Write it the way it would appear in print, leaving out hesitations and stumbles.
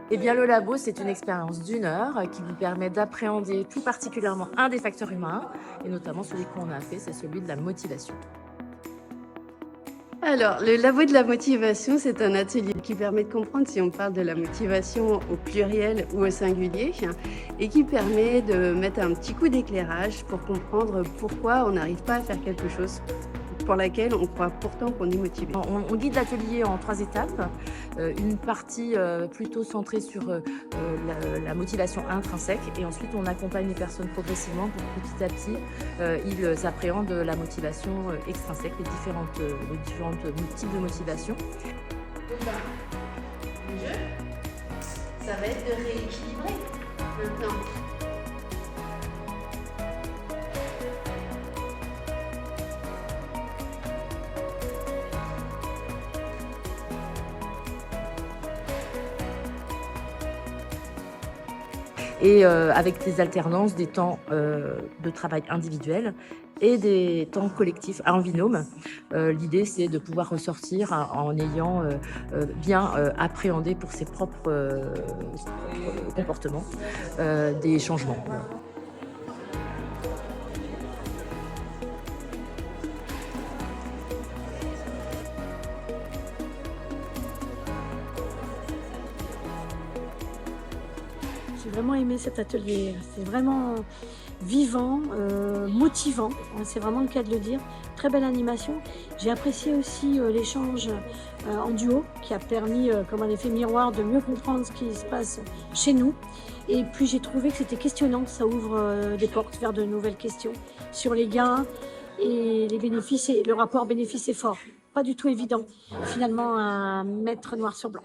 Eh bien, le labo, c'est une expérience d'une heure qui vous permet d'appréhender plus particulièrement un des facteurs humains, et notamment celui qu'on a fait, c'est celui de la motivation. Alors, le labo de la motivation, c'est un atelier qui permet de comprendre si on parle de la motivation au pluriel ou au singulier et qui permet de mettre un petit coup d'éclairage pour comprendre pourquoi on n'arrive pas à faire quelque chose pour laquelle on croit pourtant qu'on est motivé. On guide l'atelier en 3 étapes. Une partie plutôt centrée sur la motivation intrinsèque, et ensuite on accompagne les personnes progressivement pour que petit à petit ils appréhendent la motivation extrinsèque, les différents types de motivation. Donc, le jeu, ça va être de rééquilibrer maintenant. Et avec des alternances, des temps de travail individuel et des temps collectifs en binôme. L'idée, c'est de pouvoir ressortir en ayant bien appréhendé pour ses propres comportements des changements. J'ai vraiment aimé cet atelier. C'est vraiment vivant, motivant, hein, c'est vraiment le cas de le dire. Très belle animation. J'ai apprécié aussi l'échange en duo qui a permis, comme un effet miroir, de mieux comprendre ce qui se passe chez nous. Et puis j'ai trouvé que c'était questionnant, ça ouvre des portes vers de nouvelles questions sur les gains et les bénéfices, et le rapport bénéfice-effort. Pas du tout évident finalement à mettre noir sur blanc.